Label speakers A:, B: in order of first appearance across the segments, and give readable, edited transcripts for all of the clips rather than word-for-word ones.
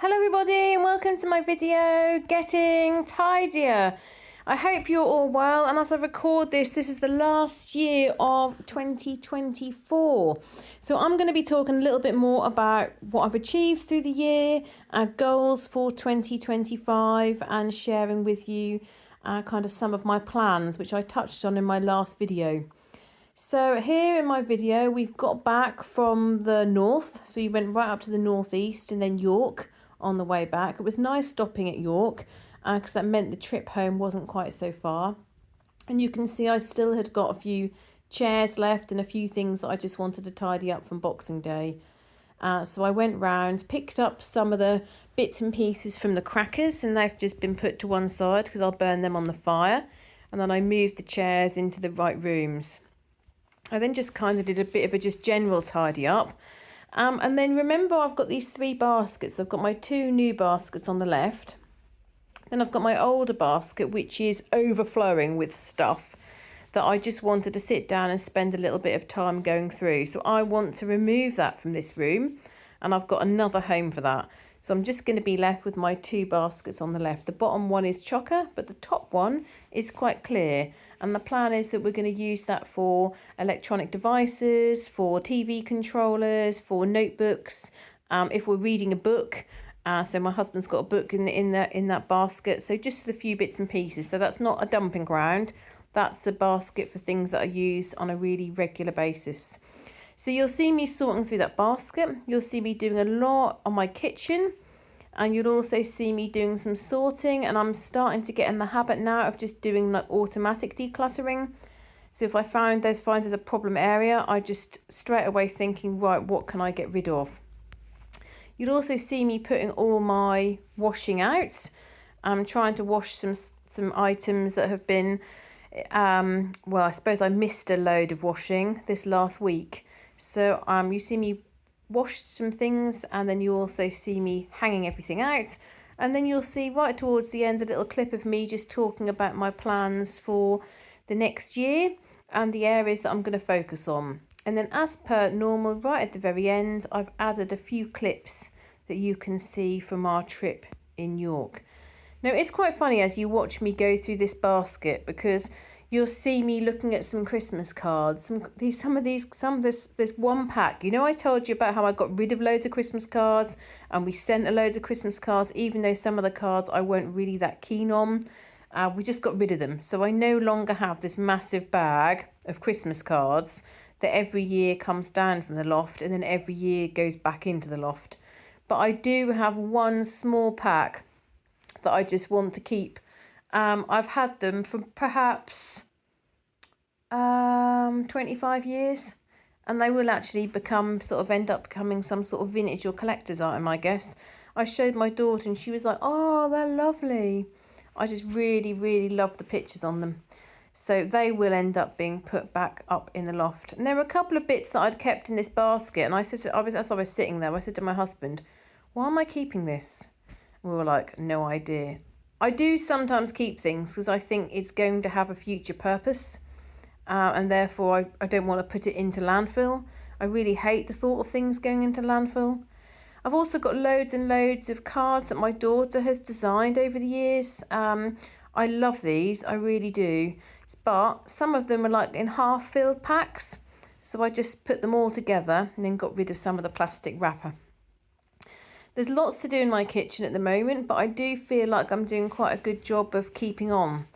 A: Hello everybody and welcome to my video, Getting Tidier. I hope you're all well, and as I record this is the last year of 2024. So I'm going to be talking a little bit more about what I've achieved through the year, our goals for 2025, and sharing with you kind of some of my plans, which I touched on in my last video. So here in my video, we've got back from the north. So we went right up to the northeast and then York on the way back. It was nice stopping at York because that meant the trip home wasn't quite so far. And you can see I still had got a few chairs left and a few things that I just wanted to tidy up from Boxing Day. So I went round, picked up some of the bits and pieces from the crackers, and they've just been put to one side because I'll burn them on the fire. And then I moved the chairs into the right rooms. I then just kind of did a bit of a just general tidy up. And then remember, I've got these 3 baskets. I've got my 2 new baskets on the left. Then I've got my older basket, which is overflowing with stuff that I just wanted to sit down and spend a little bit of time going through. So I want to remove that from this room, and I've got another home for that. So I'm just going to be left with my 2 baskets on the left. The bottom one is chocker, but the top one is quite clear. And the plan is that we're going to use that for electronic devices, for TV controllers, for notebooks, if we're reading a book. So my husband's got a book in that basket. So just the few bits and pieces. So that's not a dumping ground. That's a basket for things that I use on a really regular basis. So you'll see me sorting through that basket. You'll see me doing a lot on my kitchen. And you'll also see me doing some sorting, and I'm starting to get in the habit now of just doing like automatic decluttering. So if I find there's a problem area, I just straight away thinking, right, what can I get rid of? You'll also see me putting all my washing out. I'm trying to wash some items that have been, well, I suppose I missed a load of washing this last week. So you see me washed some things, and then you also see me hanging everything out, and then you'll see right towards the end a little clip of me just talking about my plans for the next year and the areas that I'm going to focus on. And then as per normal, right at the very end, I've added a few clips that you can see from our trip in York. Now it's quite funny as you watch me go through this basket, because you'll see me looking at some Christmas cards. There's one pack. You know, I told you about how I got rid of loads of Christmas cards, and we sent a loads of Christmas cards, even though some of the cards I weren't really that keen on. We just got rid of them. So I no longer have this massive bag of Christmas cards that every year comes down from the loft and then every year goes back into the loft. But I do have one small pack that I just want to keep. I've had them for perhaps 25 years, and they will actually end up becoming some sort of vintage or collector's item, I guess. I showed my daughter and she was like, oh, they're lovely. I just really, really love the pictures on them. So they will end up being put back up in the loft. And there were a couple of bits that I'd kept in this basket, and I said, as I was sitting there, I said to my husband, why am I keeping this? And we were like, no idea. I do sometimes keep things because I think it's going to have a future purpose, and therefore I don't want to put it into landfill. I really hate the thought of things going into landfill. I've also got loads and loads of cards that my daughter has designed over the years. I love these, I really do. But some of them are like in half-filled packs, so I just put them all together and then got rid of some of the plastic wrapper. There's lots to do in my kitchen at the moment, but I do feel like I'm doing quite a good job of keeping on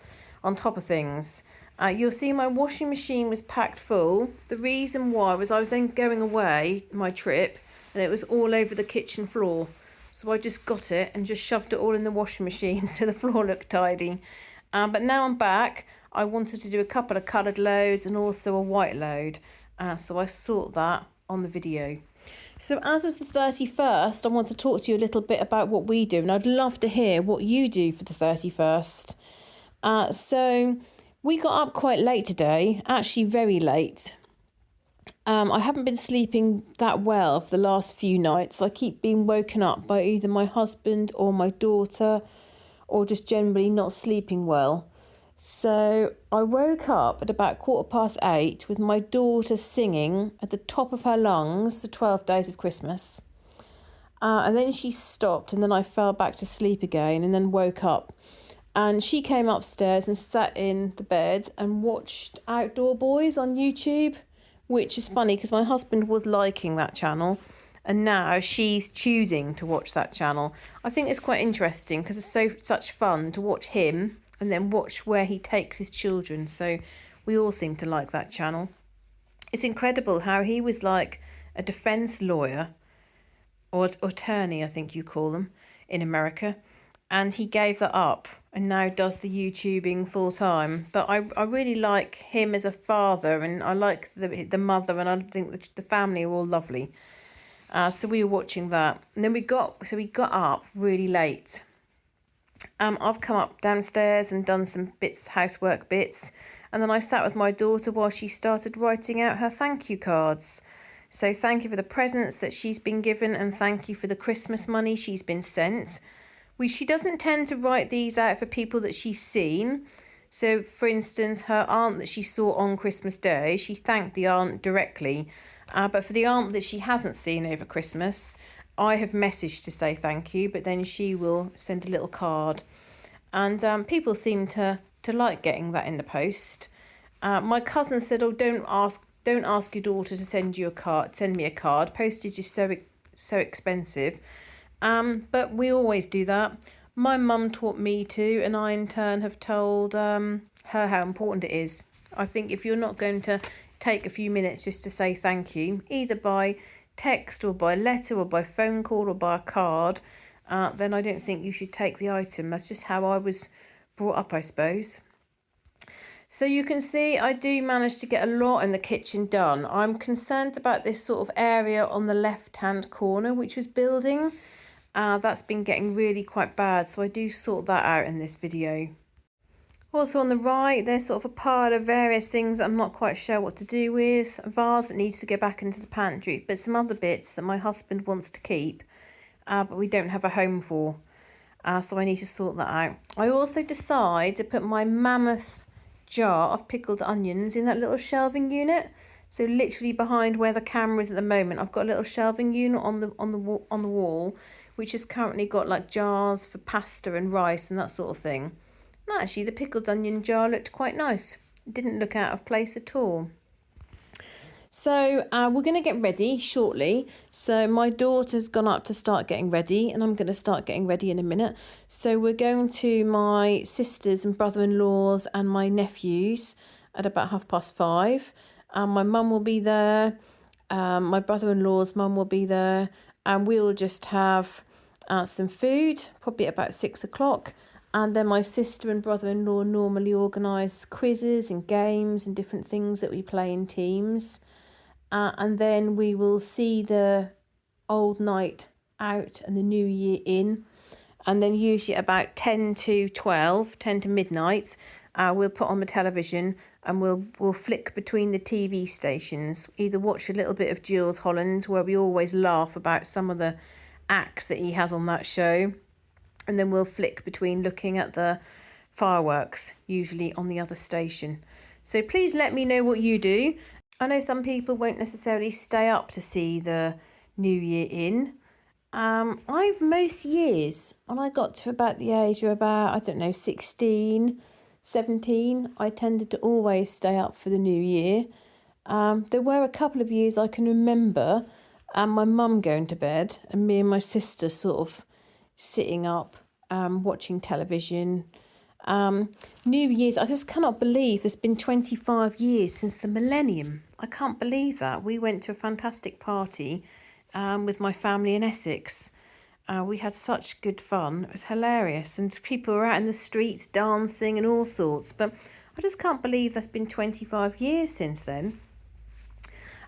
A: top of things. You'll see my washing machine was packed full. The reason why was I was then going away, my trip, and it was all over the kitchen floor. So I just got it and just shoved it all in the washing machine so the floor looked tidy. But now I'm back, I wanted to do a couple of coloured loads and also a white load. So I sort that on the video. So as is the 31st, I want to talk to you a little bit about what we do, and I'd love to hear what you do for the 31st. So we got up quite late today, actually very late. I haven't been sleeping that well for the last few nights. I keep being woken up by either my husband or my daughter, or just generally not sleeping well. So I woke up at about 8:15 with my daughter singing at the top of her lungs the 12 Days of Christmas. And then she stopped, and then I fell back to sleep again, and then woke up. And she came upstairs and sat in the bed and watched Outdoor Boys on YouTube, which is funny because my husband was liking that channel, and now she's choosing to watch that channel. I think it's quite interesting because it's such fun to watch him and then watch where he takes his children. So we all seem to like that channel. It's incredible how he was like a defense lawyer or attorney, I think you call them in America, and he gave that up and now does the YouTubing full time. But I really like him as a father, and I like the mother, and I think the family are all lovely. So we were watching that, and then we got up really late. I've come up downstairs and done some housework bits, and then I sat with my daughter while she started writing out her thank you cards. So thank you for the presents that she's been given, and thank you for the Christmas money she's been sent. She doesn't tend to write these out for people that she's seen. So, for instance, her aunt that she saw on Christmas Day, she thanked the aunt directly. But for the aunt that she hasn't seen over Christmas, I have messaged to say thank you, but then she will send a little card. And people seem to like getting that in the post. My cousin said, "Oh, don't ask your daughter to send me a card. Postage is so expensive." But we always do that. My mum taught me to, and I in turn have told her how important it is. I think if you're not going to take a few minutes just to say thank you, either by text or by letter or by phone call or by a card, then I don't think you should take the item. That's just how I was brought up, I suppose. So you can see I do manage to get a lot in the kitchen done. I'm concerned about this sort of area on the left-hand corner, which was building. That's been getting really quite bad, so I do sort that out in this video. Also on the right, there's sort of a pile of various things that I'm not quite sure what to do with. A vase that needs to go back into the pantry, but some other bits that my husband wants to keep, but we don't have a home for. So I need to sort that out. I also decide to put my mammoth jar of pickled onions in that little shelving unit. So literally behind where the camera is at the moment, I've got a little shelving unit on the wall, which has currently got like jars for pasta and rice and that sort of thing. And actually the pickled onion jar looked quite nice. It didn't look out of place at all. So we're going to get ready shortly. So my daughter's gone up to start getting ready, and I'm going to start getting ready in a minute. So we're going to my sisters and brother-in-laws and my nephews at about 5:30. My mum will be there. My brother-in-law's mum will be there. And we'll just have some food, probably at about 6 o'clock. And then my sister and brother-in-law normally organise quizzes and games and different things that we play in teams. And then we will see the old night out and the new year in. And then usually about 10 to midnight, we'll put on the television and we'll flick between the TV stations. Either watch a little bit of Jools Holland, where we always laugh about some of the acts that he has on that show. And then we'll flick between looking at the fireworks, usually on the other station. So please let me know what you do. I know some people won't necessarily stay up to see the new year in. I've most years, when I got to about the age of about, 16, 17, I tended to always stay up for the new year. There were a couple of years I can remember my mum going to bed and me and my sister sort of sitting up, watching television. New Year's, I just cannot believe it's been 25 years since the millennium. I can't believe that. We went to a fantastic party with my family in Essex. We had such good fun. It was hilarious, and people were out in the streets dancing and all sorts. But I just can't believe that's been 25 years since then.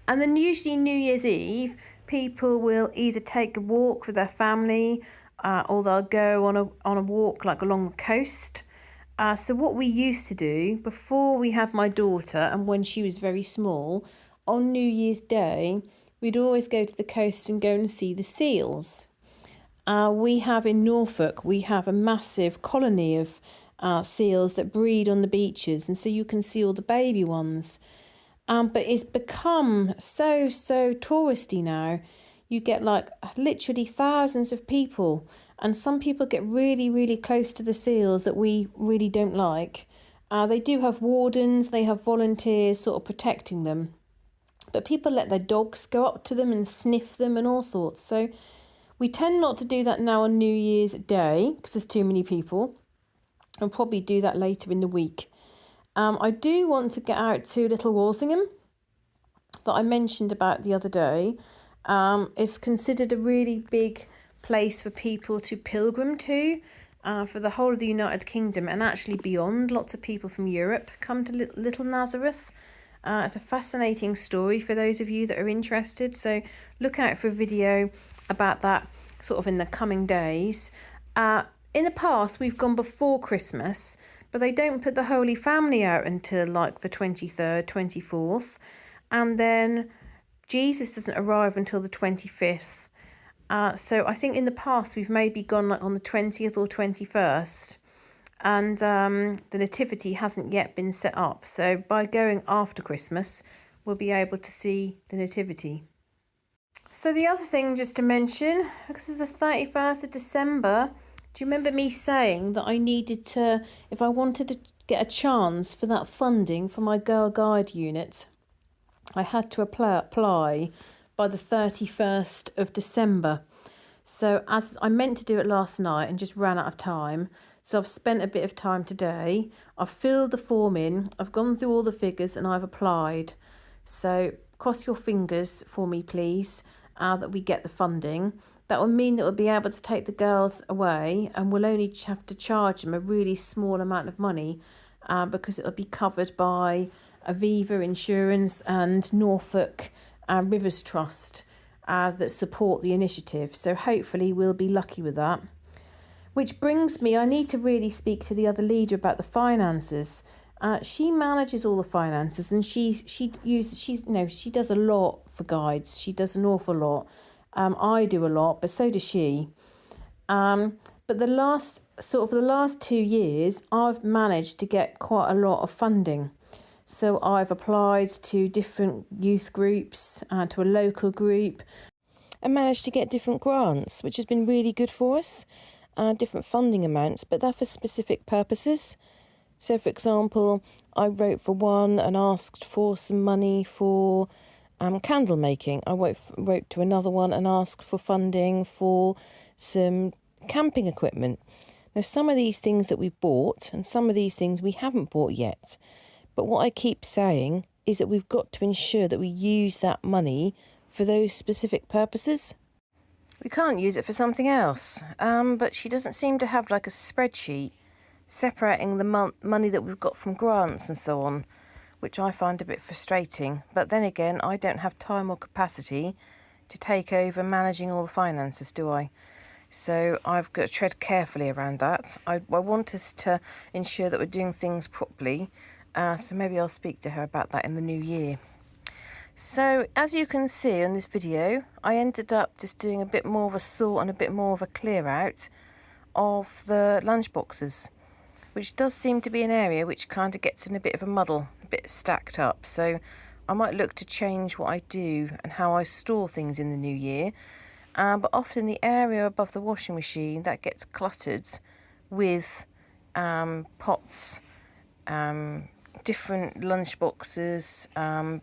A: And then usually New Year's Eve, people will either take a walk with their family or they'll go on a walk like along the coast. So what we used to do before we had my daughter and when she was very small, on New Year's Day, we'd always go to the coast and go and see the seals. We have in Norfolk, we have a massive colony of seals that breed on the beaches, and so you can see all the baby ones. But it's become so touristy now. you get like literally thousands of people, and some people get really, really close to the seals that we really don't like. They do have wardens, they have volunteers sort of protecting them, but people let their dogs go up to them and sniff them and all sorts. So we tend not to do that now on New Year's Day because there's too many people. I'll probably do that later in the week. I do want to get out to Little Walsingham that I mentioned about the other day. It's considered a really big place for people to pilgrim to for the whole of the United Kingdom and actually beyond. Lots of people from Europe come to Little Nazareth. It's a fascinating story for those of you that are interested. So look out for a video about that sort of in the coming days. In the past, we've gone before Christmas, but they don't put the Holy Family out until like the 23rd, 24th. And then Jesus doesn't arrive until the 25th. So I think in the past, we've maybe gone like on the 20th or 21st. And the nativity hasn't yet been set up. So by going after Christmas, we'll be able to see the nativity. So the other thing just to mention, because it's the 31st of December, do you remember me saying that I needed to, if I wanted to get a chance for that funding for my Girl Guide unit, I had to apply by the 31st of December. So as I meant to do it last night and just ran out of time, so I've spent a bit of time today. I've filled the form in, I've gone through all the figures and I've applied. So cross your fingers for me, please, that we get the funding. That will mean that we'll be able to take the girls away and we'll only have to charge them a really small amount of money because it'll be covered by Aviva Insurance and Norfolk Rivers Trust that support the initiative. So hopefully we'll be lucky with that. Which brings me, I need to really speak to the other leader about the finances. She manages all the finances and she does a lot for guides. She does an awful lot. I do a lot, but so does she. But the last 2 years, I've managed to get quite a lot of funding. So I've applied to different youth groups, to a local group, and managed to get different grants, which has been really good for us. Different funding amounts, but they're for specific purposes. So, for example, I wrote for one and asked for some money for candle making. I wrote to another one and asked for funding for some camping equipment. Now, some of these things that we've bought and some of these things we haven't bought yet. But what I keep saying is that we've got to ensure that we use that money for those specific purposes. We can't use it for something else. But she doesn't seem to have like a spreadsheet separating the money that we've got from grants and so on, which I find a bit frustrating. But then again, I don't have time or capacity to take over managing all the finances, do I? So I've got to tread carefully around that. I want us to ensure that we're doing things properly. So maybe I'll speak to her about that in the new year. So as you can see on this video, I ended up just doing a bit more of a sort and a bit more of a clear out of the lunch boxes, which does seem to be an area which kind of gets in a bit of a muddle, a bit stacked up. So I might look to change what I do and how I store things in the new year. But often the area above the washing machine, that gets cluttered with pots, different lunch boxes,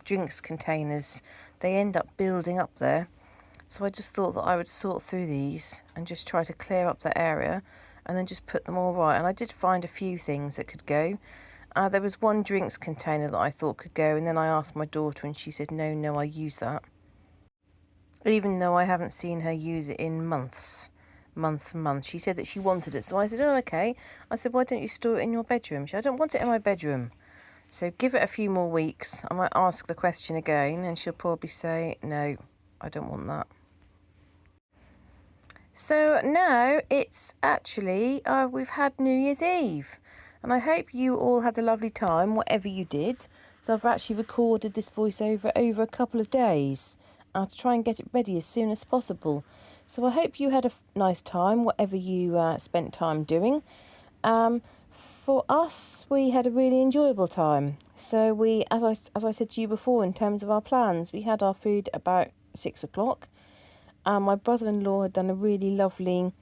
A: drinks containers. They end up building up there. So I just thought that I would sort through these and just try to clear up that area and then just put them all right. And I did find a few things that could go. There was one drinks container that I thought could go, and then I asked my daughter and she said, no, I use that. Even though I haven't seen her use it in months. She said that she wanted it. So I said, oh, okay. I said, why don't you store it in your bedroom? She said, I don't want it in my bedroom. So give it a few more weeks. I might ask the question again and she'll probably say, no, I don't want that. So now it's actually, we've had New Year's Eve. And I hope you all had a lovely time, whatever you did. So I've actually recorded this voiceover over a couple of days to try and get it ready as soon as possible. So I hope you had a nice time, whatever you spent time doing. For us, we had a really enjoyable time. So we, as I said to you before, in terms of our plans, we had our food about 6 o'clock. My brother-in-law had done a really lovely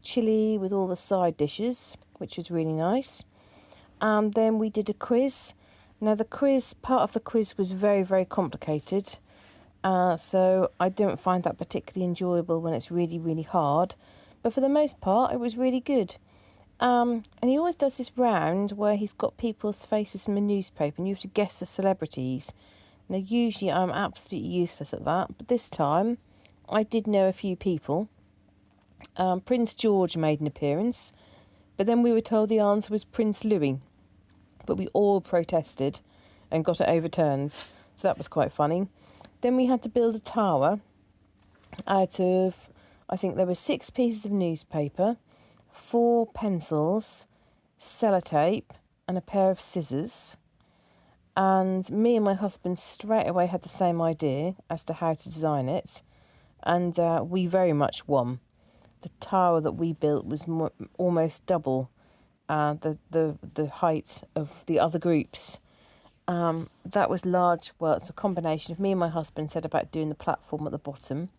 A: chili with all the side dishes, which was really nice. And then we did a quiz. Now part of the quiz was very, very complicated. So I don't find that particularly enjoyable when it's really, really hard. But for the most part, it was really good. And he always does this round where he's got people's faces from a newspaper and you have to guess the celebrities. Now, usually I'm absolutely useless at that, but this time I did know a few people. Prince George made an appearance, but then we were told the answer was Prince Louis. But we all protested and got it overturned, so that was quite funny. Then we had to build a tower out of, I think there were 6 pieces of newspaper, 4 pencils, sellotape and a pair of scissors. And me and my husband straight away had the same idea as to how to design it, and we very much won. The tower that we built was almost double the height of the other groups. That was large. Well, it's a combination of me and my husband said about doing the platform at the bottom,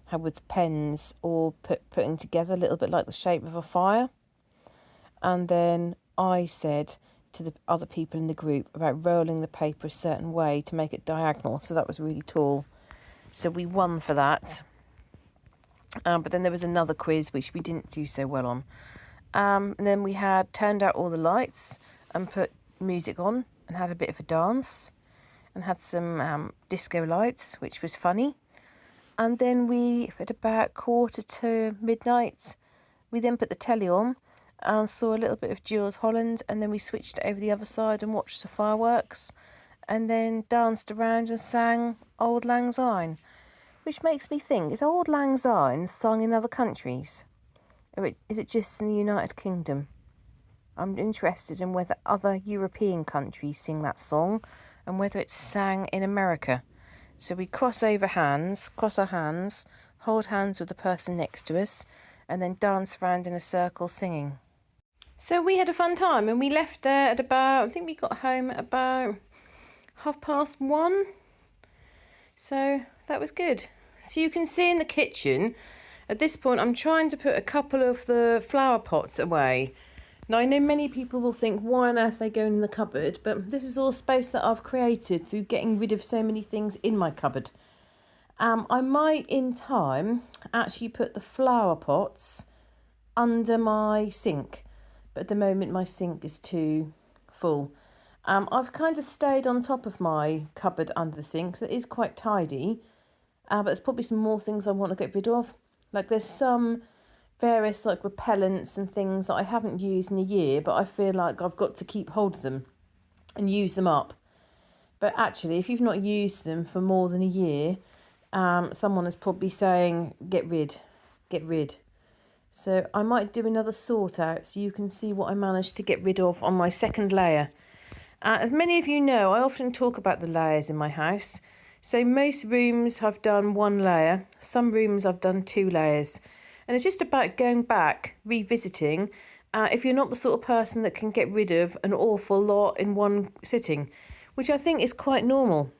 A: how with the pens all putting together a little bit like the shape of a fire. And then I said to the other people in the group about rolling the paper a certain way to make it diagonal, so that was really tall. So we won for that. But then there was another quiz which we didn't do so well on. And then we had turned out all the lights and put music on and had a bit of a dance and had some disco lights, which was funny. And then we, at about 1:45, we then put the telly on and saw a little bit of Jules Holland, and then we switched it over the other side and watched the fireworks and then danced around and sang Auld Lang Syne, which makes me think, is Auld Lang Syne sung in other countries? Or is it just in the United Kingdom? I'm interested in whether other European countries sing that song and whether it's sang in America. So we cross our hands, hold hands with the person next to us, and then dance around in a circle singing. So we had a fun time, and we left there at about, I think we got home at about 1:30. So that was good. So you can see in the kitchen, at this point I'm trying to put a couple of the flower pots away. Now I know many people will think, why on earth are they going in the cupboard? But this is all space that I've created through getting rid of so many things in my cupboard. I might in time actually put the flower pots under my sink, but at the moment my sink is too full. I've kind of stayed on top of my cupboard under the sink, so it is quite tidy, but there's probably some more things I want to get rid of. Like there's some various like repellents and things that I haven't used in a year, but I feel like I've got to keep hold of them and use them up. But actually, if you've not used them for more than a year, someone is probably saying, get rid. So I might do another sort out so you can see what I managed to get rid of on my second layer. As many of you know, I often talk about the layers in my house. So most rooms I've done 1 layer, some rooms I've done 2 layers. And it's just about going back, revisiting, if you're not the sort of person that can get rid of an awful lot in one sitting, which I think is quite normal.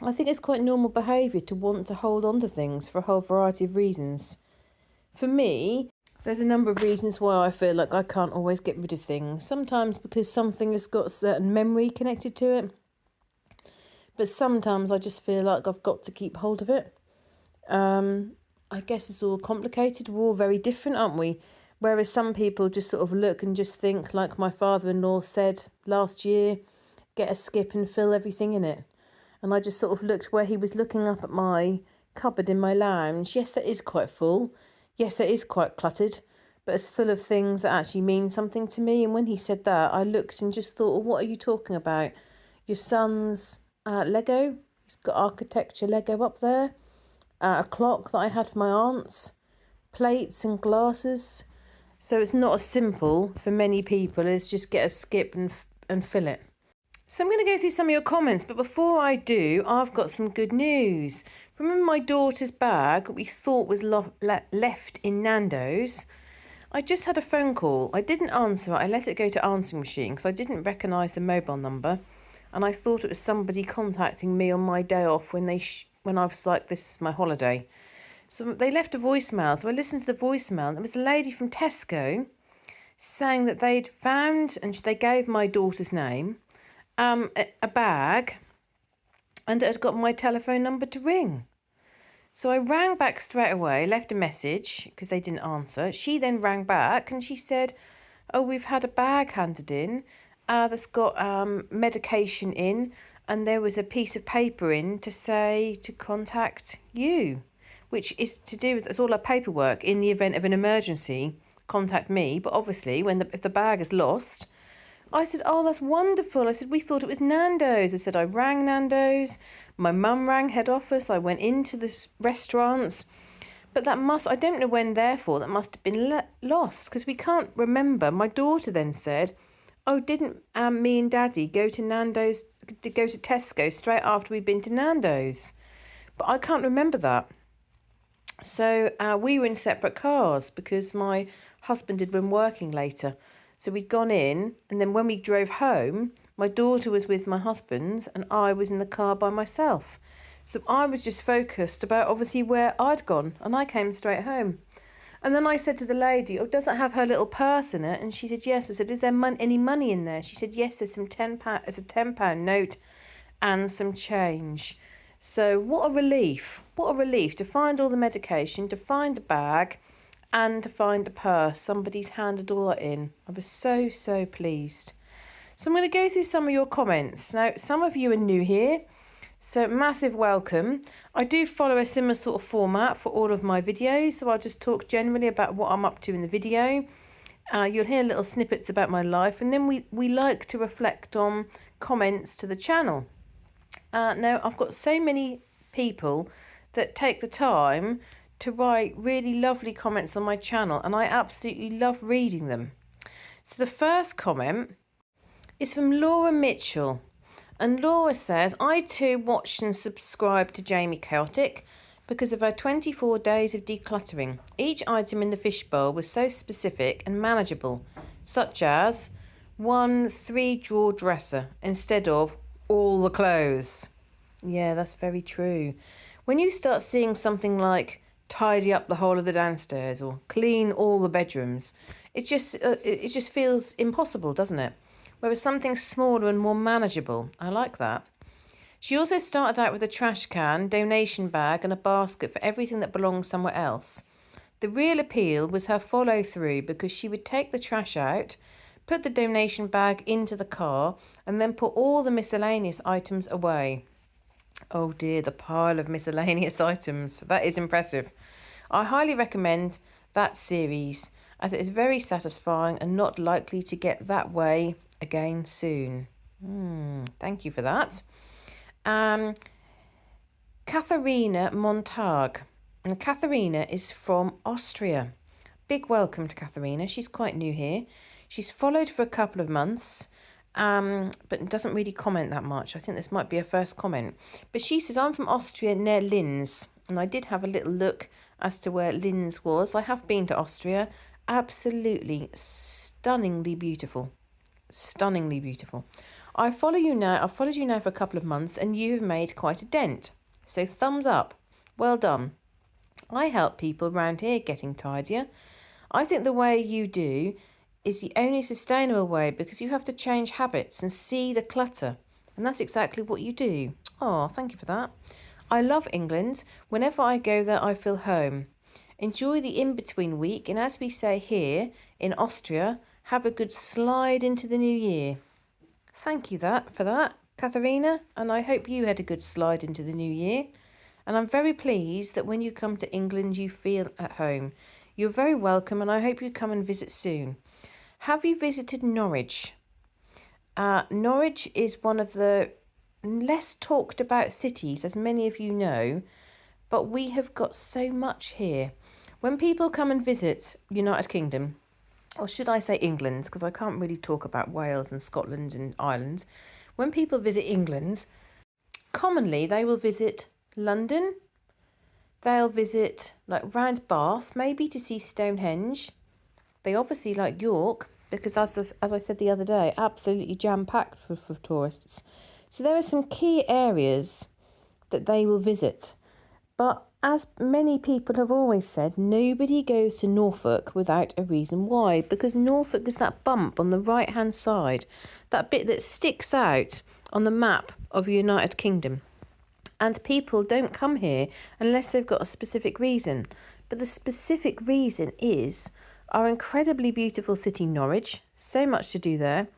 A: I think it's quite normal behaviour to want to hold on to things for a whole variety of reasons. For me, there's a number of reasons why I feel like I can't always get rid of things. Sometimes because something has got a certain memory connected to it. But sometimes I just feel like I've got to keep hold of it. I guess it's all complicated. We're all very different, aren't we? Whereas some people just sort of look and just think, like my father-in-law said last year, get a skip and fill everything in it. And I just sort of looked where he was looking up at my cupboard in my lounge. Yes, that is quite full. Yes, that is quite cluttered. But it's full of things that actually mean something to me. And when he said that, I looked and just thought, well, what are you talking about? Your son's Lego? He's got architecture Lego up there. A clock that I had for my aunts. Plates and glasses. So it's not as simple for many people as just get a skip and fill it. So I'm going to go through some of your comments, but before I do, I've got some good news. From my daughter's bag, we thought was left in Nando's, I just had a phone call. I didn't answer it. I let it go to answering machine because I didn't recognise the mobile number, and I thought it was somebody contacting me on my day off when I was like, this is my holiday. So they left a voicemail. So I listened to the voicemail, and it was a lady from Tesco saying that they'd found, and they gave my daughter's name, a bag, and it had got my telephone number to ring. So I rang back straight away, left a message because they didn't answer. She then rang back and she said, "Oh, we've had a bag handed in that's got medication in, and there was a piece of paper in to say to contact you," which is to do with, it's all our paperwork. In the event of an emergency, contact me. But obviously, if the bag is lost, I said, "Oh, that's wonderful." I said, "We thought it was Nando's." I said, "I rang Nando's. My mum rang head office. I went into the restaurants. But I don't know when, therefore, that must have been lost because we can't remember." My daughter then said, "Oh, didn't me and Daddy go to Tesco straight after we'd been to Nando's?" But I can't remember that. So we were in separate cars because my husband had been working later. So we'd gone in, and then when we drove home, my daughter was with my husband and I was in the car by myself. So I was just focused about obviously where I'd gone, and I came straight home. And then I said to the lady, "Oh, does it have her little purse in it?" And she said, "Yes." I said, "Is there any money in there?" She said, "Yes, there's some £10, there's a £10 note and some change." So what a relief. What a relief to find all the medication, to find the bag, and to find the purse. Somebody's handed all that in. I was so pleased. So I'm going to go through some of your comments. Now, some of you are new here, so massive welcome. I do follow a similar sort of format for all of my videos, so I'll just talk generally about what I'm up to in the video. You'll hear little snippets about my life, and then we like to reflect on comments to the channel. Now, I've got so many people that take the time to write really lovely comments on my channel, and I absolutely love reading them. So the first comment is from Laura Mitchell, and Laura says, "I too watched and subscribed to Jamie Chaotic because of her 24 days of decluttering. Each item in the fishbowl was so specific and manageable, such as 1 3-drawer dresser instead of all the clothes." Yeah, that's very true. When you start seeing something like tidy up the whole of the downstairs or clean all the bedrooms, it just feels impossible, doesn't it? Whereas something smaller and more manageable, I like that. She also started out with a trash can, donation bag and a basket for everything that belonged somewhere else. The real appeal was her follow through, because she would take the trash out, put the donation bag into the car, and then put all the miscellaneous items away. Oh dear, the pile of miscellaneous items. That is impressive. I highly recommend that series, as it is very satisfying and not likely to get that way again soon. Thank you for that. Katharina Montag. And Katharina is from Austria. Big welcome to Katharina. She's quite new here. She's followed for a couple of months, but doesn't really comment that much. I think this might be her first comment. But she says, "I'm from Austria near Linz." And I did have a little look as to where Linz was. I have been to Austria. Absolutely stunningly beautiful. Stunningly beautiful. I've followed you now for a couple of months, and you've made quite a dent. So thumbs up. Well done. I help people around here getting tidier. I think the way you do is the only sustainable way, because you have to change habits and see the clutter. And that's exactly what you do. Oh, thank you for that. I love England. Whenever I go there, I feel home. Enjoy the in-between week, and as we say here in Austria, have a good slide into the new year. Thank you for that, Katharina, and I hope you had a good slide into the new year. And I'm very pleased that when you come to England, you feel at home. You're very welcome, and I hope you come and visit soon. Have you visited Norwich? Norwich is one of the less talked about cities, as many of you know, but we have got so much here. When people come and visit United Kingdom, or should I say England, because I can't really talk about Wales and Scotland and Ireland. When people visit England, commonly they will visit London. They'll visit like round Bath, maybe to see Stonehenge. They obviously like York, because as I said the other day, absolutely jam-packed for tourists. So there are some key areas that they will visit. But as many people have always said, nobody goes to Norfolk without a reason why, because Norfolk is that bump on the right hand side, that bit that sticks out on the map of the United Kingdom. And people don't come here unless they've got a specific reason. But the specific reason is our incredibly beautiful city, Norwich, so much to do there,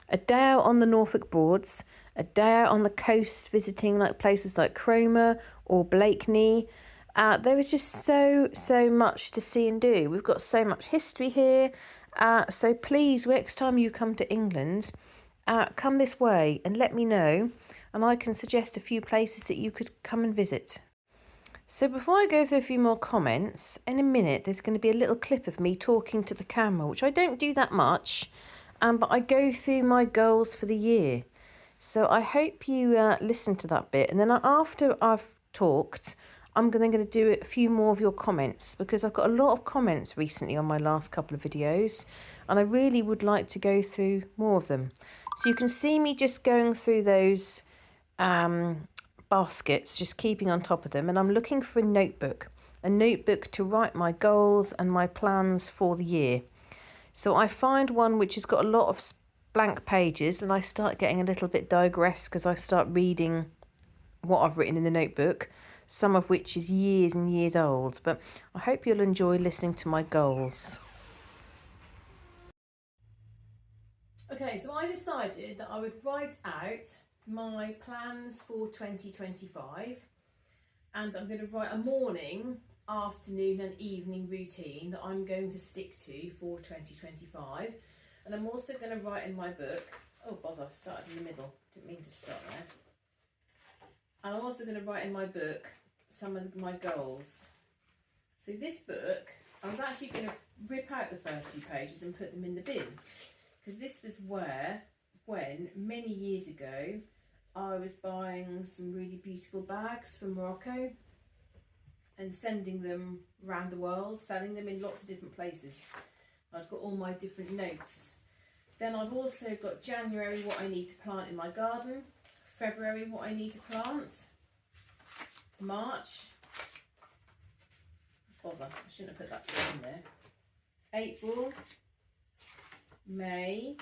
A: a day out on the Norfolk Broads, a day out on the coast visiting like places like Cromer or Blakeney. There is just so much to see and do. We've got so much history here. So please, next time you come to England, come this way and let me know, and I can suggest a few places that you could come and visit. So before I go through a few more comments, in a minute there's going to be a little clip of me talking to the camera, which I don't do that much, but I go through my goals for the year. So I hope you listen to that bit, and then after I've talked, I'm going to do a few more of your comments, because I've got a lot of comments recently on my last couple of videos, and I really would like to go through more of them. So you can see me just going through those baskets, just keeping on top of them, and I'm looking for a notebook to write my goals and my plans for the year. So I find one which has got a lot of blank pages, and I start getting a little bit digressed because I start reading what I've written in the notebook, some of which is years and years old, but I hope you'll enjoy listening to my goals. Okay, so I decided that I would write out my plans for 2025, and I'm going to write a morning, afternoon and evening routine that I'm going to stick to for 2025. And I'm also going to write in my book, oh bother, I've started in the middle, didn't mean to start there. And I'm also going to write in my book some of my goals. So this book, I was actually going to rip out the first few pages and put them in the bin, because this was when many years ago I was buying some really beautiful bags from Morocco and sending them around the world, selling them in lots of different places. I've got all my different notes. Then I've also got January, what I need to plant in my garden, February, what I need to plant, March, bother, I shouldn't have put that in there, April, May,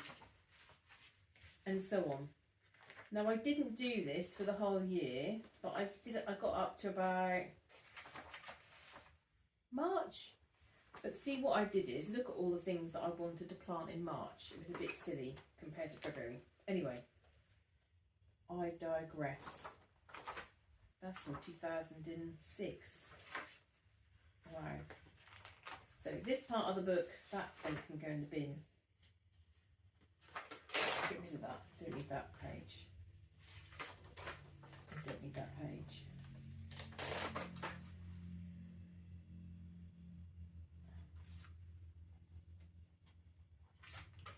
A: and so on. Now I didn't do this for the whole year, but I got up to about March. But see, what I did is look at all the things that I wanted to plant in March. It was a bit silly compared to February. Anyway, I digress. That's from 2006. Wow. So this part of the book, that one can go in the bin. Get rid of that. Don't need that page. I don't need that page.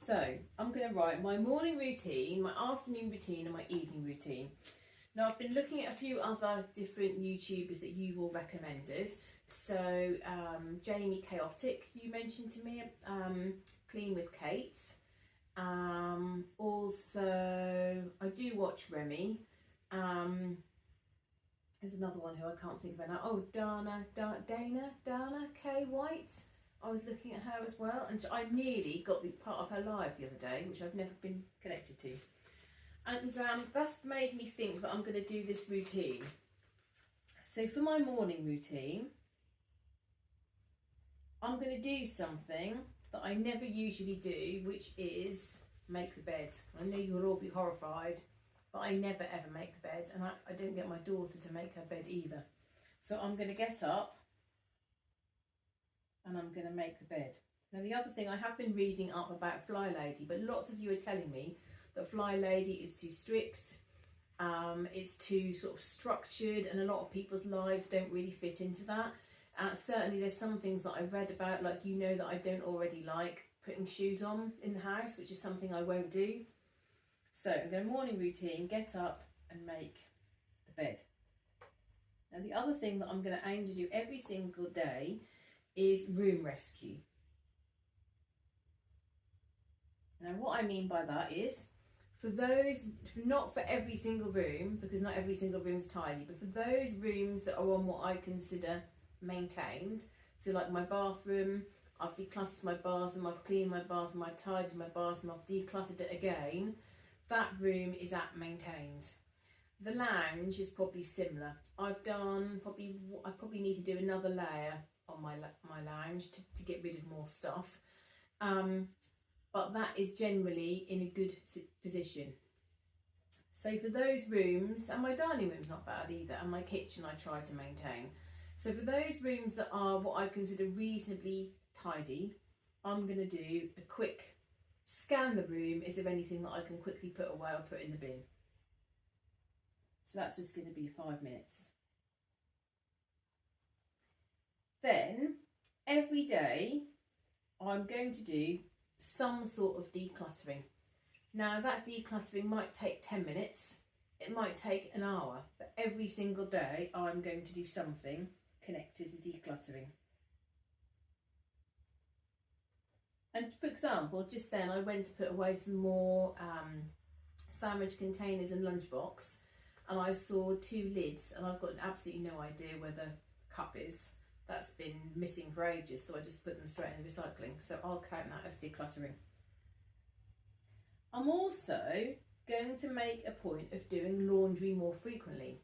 A: So I'm going to write my morning routine, my afternoon routine and my evening routine. Now I've been looking at a few other different YouTubers that you've all recommended. So Jamie Chaotic, you mentioned to me, Clean with Kate. Also I do watch Remy. There's another one who I can't think of now. Oh, Dana K. White. I was looking at her as well, and I nearly got the part of her live the other day, which I've never been connected to. And that's made me think that I'm going to do this routine. So for my morning routine, I'm going to do something that I never usually do, which is make the bed. I know you'll all be horrified, but I never ever make the bed, and I don't get my daughter to make her bed either. So I'm going to get up and I'm going to make the bed. Now the other thing, I have been reading up about Fly Lady, but lots of you are telling me that Fly Lady is too strict, it's too sort of structured, and a lot of people's lives don't really fit into that. Certainly there's some things that I've read about, like, you know, that I don't already like putting shoes on in the house, which is something I won't do. So I'm going to morning routine, get up and make the bed. Now the other thing that I'm going to aim to do every single day is room rescue. Now what I mean by that is, For those, not for every single room, because not every single room's tidy, but for those rooms that are on what I consider maintained, so like my bathroom, I've decluttered my bathroom, I've cleaned my bathroom, I've tidied my bathroom, I've decluttered it again, that room is at maintained. The lounge is probably similar. I probably need to do another layer on my lounge to get rid of more stuff. But that is generally in a good position. So for those rooms, and my dining room's not bad either, and my kitchen I try to maintain. So for those rooms that are what I consider reasonably tidy, I'm going to do a quick scan the room. Is there anything that I can quickly put away or put in the bin? So that's just going to be 5 minutes. Then every day I'm going to do some sort of decluttering. Now that decluttering might take 10 minutes, it might take an hour, but every single day I'm going to do something connected to decluttering. And for example, just then I went to put away some more sandwich containers and lunchbox, and I saw 2 lids, and I've got absolutely no idea where the cup is. That's been missing for ages, so I just put them straight in the recycling. So I'll count that as decluttering. I'm also going to make a point of doing laundry more frequently.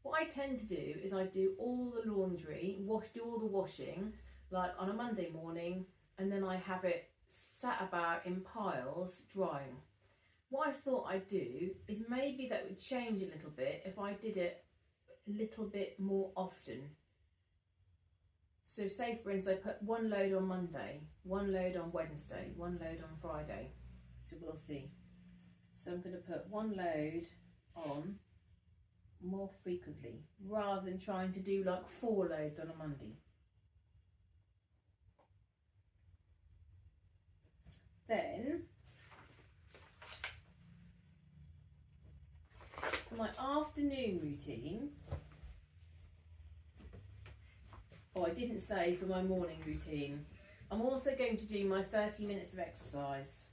A: What I tend to do is I do all the laundry, do all the washing, like on a Monday morning, and then I have it sat about in piles drying. What I thought I'd do is maybe that would change a little bit if I did it a little bit more often. So say for instance I put 1 load on Monday, 1 load on Wednesday, 1 load on Friday. So we'll see. So I'm going to put 1 load on more frequently rather than trying to do like 4 loads on a Monday. Then for my afternoon routine, I didn't say for my morning routine, I'm also going to do my 30 minutes of exercise.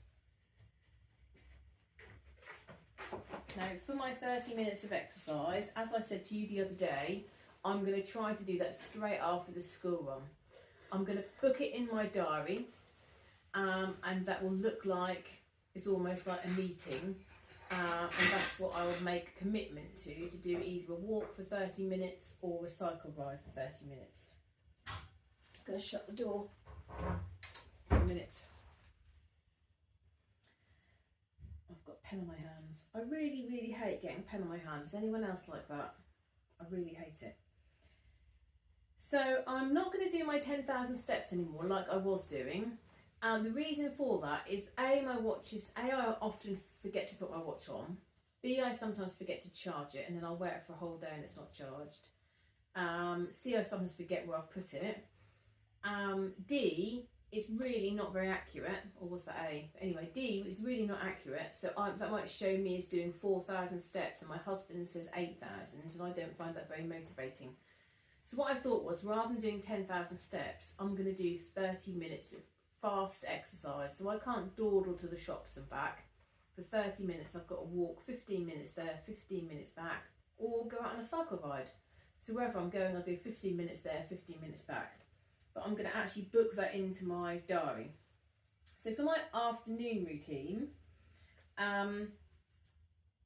A: Now for my 30 minutes of exercise, as I said to you the other day, I'm going to try to do that straight after the school run. I'm going to book it in my diary, and that will look like it's almost like a meeting, and that's what I will make a commitment to do either a walk for 30 minutes or a cycle ride for 30 minutes. Just going to shut the door for a minute. I've got pen on my hands. I really, really hate getting pen on my hands. Is anyone else like that? I really hate it. So I'm not going to do my 10,000 steps anymore like I was doing. And the reason for that is I often forget to put my watch on. B, I sometimes forget to charge it, and then I'll wear it for a whole day and it's not charged. C, I sometimes forget where I've put it. D, it's really not very accurate, or was that A? Anyway, D is really not accurate, so that might show me as doing 4,000 steps and my husband says 8,000, and I don't find that very motivating. So what I thought was, rather than doing 10,000 steps, I'm going to do 30 minutes of fast exercise. So I can't dawdle to the shops and back. For 30 minutes I've got to walk 15 minutes there, 15 minutes back, or go out on a cycle ride. So wherever I'm going I'll do 15 minutes there, 15 minutes back. But I'm going to actually book that into my diary. So for my afternoon routine, I'm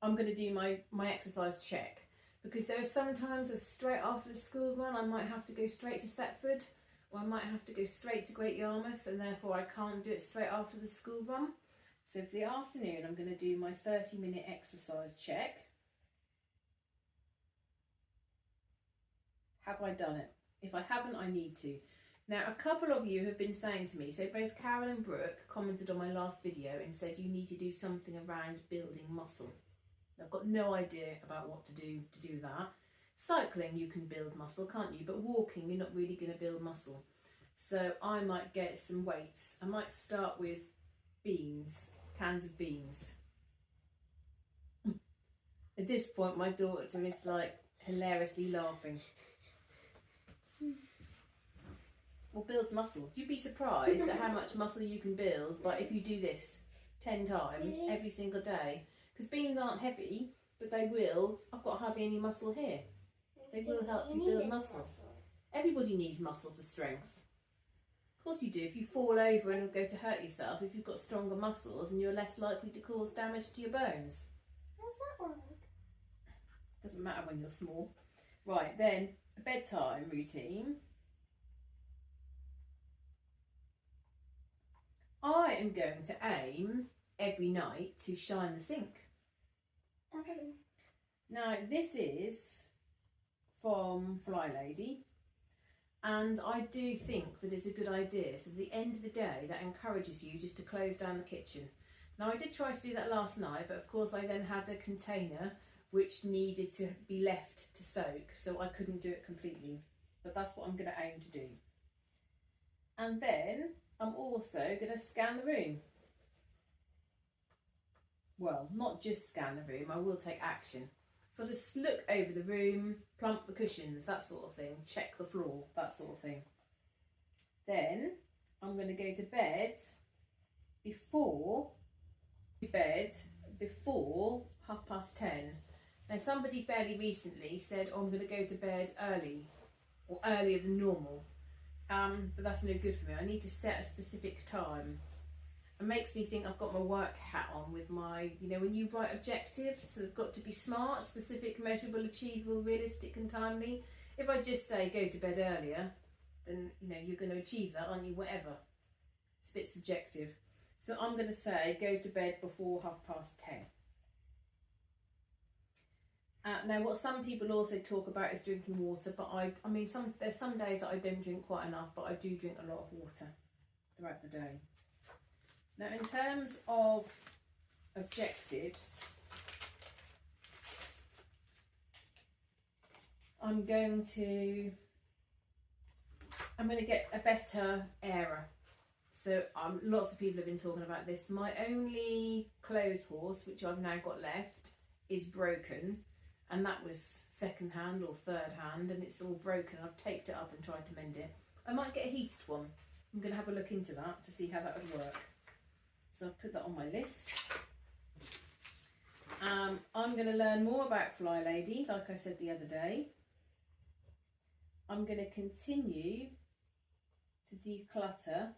A: going to do my exercise check, because there are sometimes straight after the school run I might have to go straight to Thetford, or I might have to go straight to Great Yarmouth, and therefore I can't do it straight after the school run. So for the afternoon I'm going to do my 30-minute exercise check. Have I done it? If I haven't, I need to. Now, a couple of you have been saying to me, so both Carol and Brooke commented on my last video and said you need to do something around building muscle. I've got no idea about what to do that. Cycling, you can build muscle, can't you? But walking, you're not really going to build muscle. So I might get some weights. I might start with beans, cans of beans. At this point, my daughter is like hilariously laughing. Well, builds muscle. You'd be surprised at how much muscle you can build, but if you do this 10 times every single day. because beans aren't heavy, but they will. I've got hardly any muscle here. They will help you build muscle. Everybody needs muscle for strength. Of course you do. If you fall over and go to hurt yourself, if you've got stronger muscles, and you're less likely to cause damage to your bones.
B: How's that work?
A: Doesn't matter when you're small. Right, then a bedtime routine. I am going to aim every night to shine the sink.
B: Okay.
A: Now this is from Fly Lady, and I do think that it's a good idea. So at the end of the day, that encourages you just to close down the kitchen. Now I did try to do that last night, but of course I then had a container which needed to be left to soak, so I couldn't do it completely. But that's what I'm going to aim to do. And then I'm also going to scan the room. Well, not just scan the room, I will take action. So I'll just look over the room, plump the cushions, that sort of thing, check the floor, that sort of thing. Then I'm going to go to bed before 10:30. Now somebody fairly recently said, oh, I'm going to go to bed early, or earlier than normal, but that's no good for me. I need to set a specific time. It makes me think I've got my work hat on with my, you know, when you write objectives, they've got to be smart, specific, measurable, achievable, realistic and timely. If I just say go to bed earlier, then, you know, you're going to achieve that, aren't you? Whatever. It's a bit subjective. So I'm going to say go to bed before 10:30. Now what some people also talk about is drinking water, but I mean there's some days that I don't drink quite enough, but I do drink a lot of water throughout the day. Now in terms of objectives, I'm going to get a better airer. So lots of people have been talking about this. My only clothes horse, which I've now got left, is broken. And that was second hand or third hand, and it's all broken. I've taped it up and tried to mend it. I might get a heated one. I'm going to have a look into that to see how that would work. So I've put that on my list. I'm going to learn more about Fly Lady, like I said the other day. I'm going to continue to declutter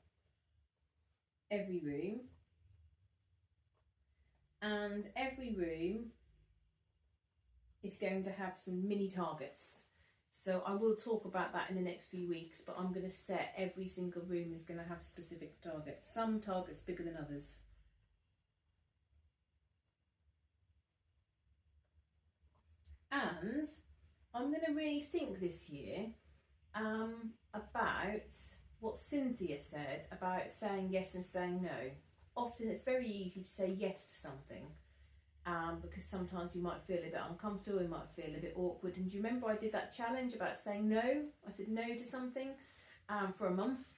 A: every room. And every room is going to have some mini targets. So I will talk about that in the next few weeks, but I'm going to set every single room is going to have specific targets. Some targets bigger than others. And I'm going to really think this year about what Cynthia said about saying yes and saying no. Often it's very easy to say yes to something. Because sometimes you might feel a bit uncomfortable, you might feel a bit awkward. And do you remember I did that challenge about saying no? I said no to something for a month.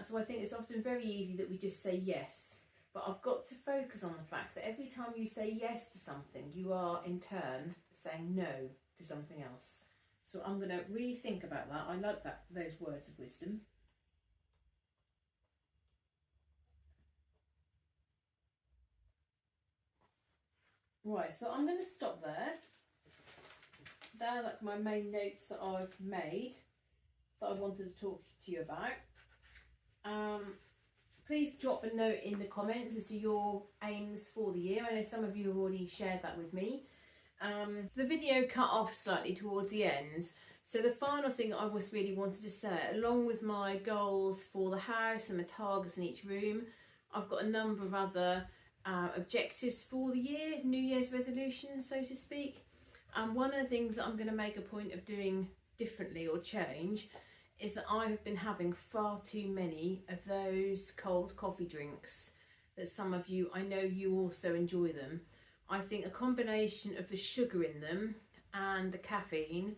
A: So I think it's often very easy that we just say yes. But I've got to focus on the fact that every time you say yes to something, you are in turn saying no to something else. So I'm going to really think about that. I like those words of wisdom. Right, so I'm going to stop there. They're like my main notes that I've made that I wanted to talk to you about. Please drop a note in the comments as to your aims for the year. I know some of you have already shared that with me. The video cut off slightly towards the end. So the final thing I was really wanted to say, along with my goals for the house and my targets in each room, I've got a number of other objectives for the year, New Year's resolutions, so to speak. And one of the things that I'm going to make a point of doing differently or change is that I have been having far too many of those cold coffee drinks that some of you, I know you also enjoy them. I think a combination of the sugar in them and the caffeine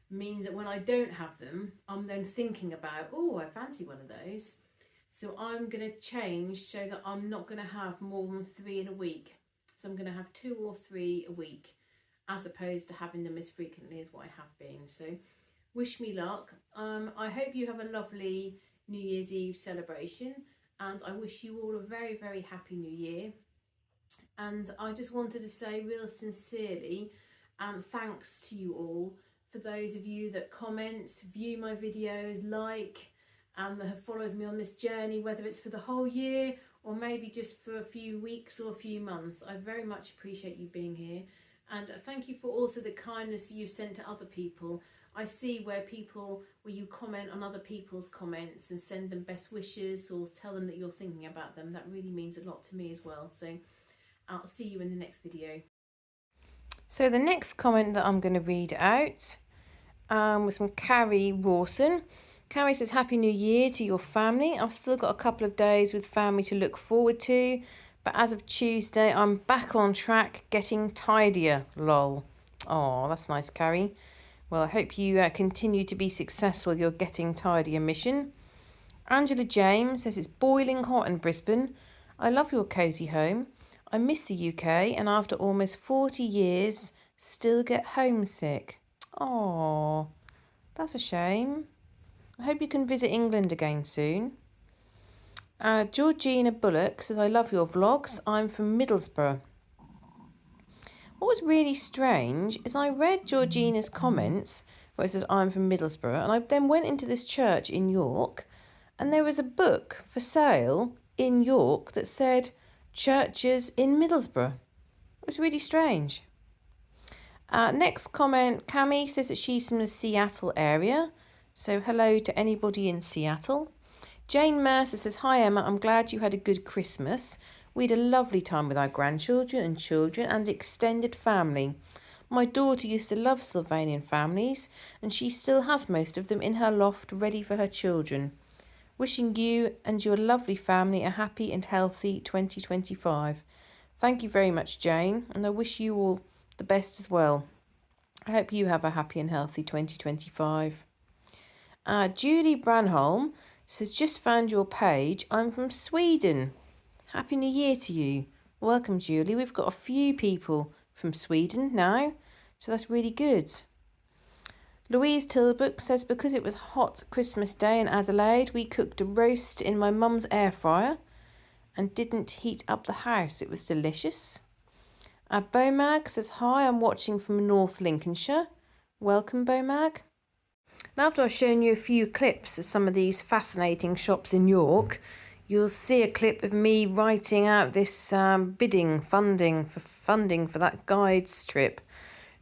A: means that when I don't have them, I'm then thinking about, oh, I fancy one of those. So I'm going to change so that I'm not going to have more than 3 in a week. So I'm going to have 2 or 3 a week, as opposed to having them as frequently as what I have been. So wish me luck. I hope you have a lovely New Year's Eve celebration, and I wish you all a very, very happy New Year. And I just wanted to say real sincerely, thanks to you all for those of you that comment, view my videos, like, that have followed me on this journey, whether it's for the whole year or maybe just for a few weeks or a few months. I very much appreciate you being here. And thank you for also the kindness you've sent to other people. I see where you comment on other people's comments and send them best wishes or tell them that you're thinking about them. That really means a lot to me as well. So I'll see you in the next video. So the next comment that I'm going to read out was from Carrie Rawson. Carrie says, Happy New Year to your family. I've still got a couple of days with family to look forward to, but as of Tuesday, I'm back on track getting tidier, lol. Oh, that's nice, Carrie. Well, I hope you continue to be successful with your getting tidier mission. Angela James says, it's boiling hot in Brisbane. I love your cosy home. I miss the UK and after almost 40 years, still get homesick. Oh, that's a shame. I hope you can visit England again soon. Georgina Bullock says, I love your vlogs. I'm from Middlesbrough. What was really strange is I read Georgina's comments where it says, I'm from Middlesbrough, and I then went into this church in York and there was a book for sale in York that said churches in Middlesbrough. It was really strange. Next comment, Cami says that she's from the Seattle area. So hello to anybody in Seattle. Jane Mercer says, hi Emma, I'm glad you had a good Christmas. We had a lovely time with our grandchildren and children and extended family. My daughter used to love Sylvanian families and she still has most of them in her loft ready for her children. Wishing you and your lovely family a happy and healthy 2025. Thank you very much, Jane, and I wish you all the best as well. I hope you have a happy and healthy 2025. Julie Branholm says, just found your page. I'm from Sweden. Happy New Year to you. Welcome, Julie. We've got a few people from Sweden now, so that's really good. Louise Tilbrook says, because it was hot Christmas Day in Adelaide, we cooked a roast in my mum's air fryer and didn't heat up the house. It was delicious. Bomag says, hi, I'm watching from North Lincolnshire. Welcome, Bomag. Now, after I've shown you a few clips of some of these fascinating shops in York, you'll see a clip of me writing out this funding for that guides trip.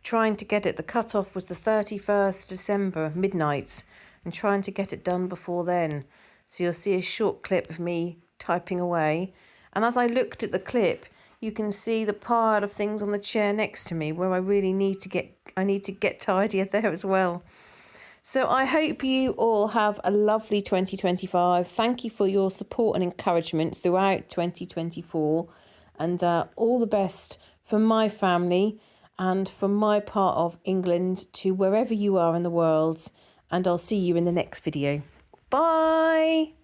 A: Trying to get it, the cut-off was the 31st December, midnight, and trying to get it done before then. So you'll see a short clip of me typing away. And as I looked at the clip, you can see the pile of things on the chair next to me where I really need to get tidier there as well. So I hope you all have a lovely 2025. Thank you for your support and encouragement throughout 2024. And all the best for my family and from my part of England to wherever you are in the world. And I'll see you in the next video. Bye!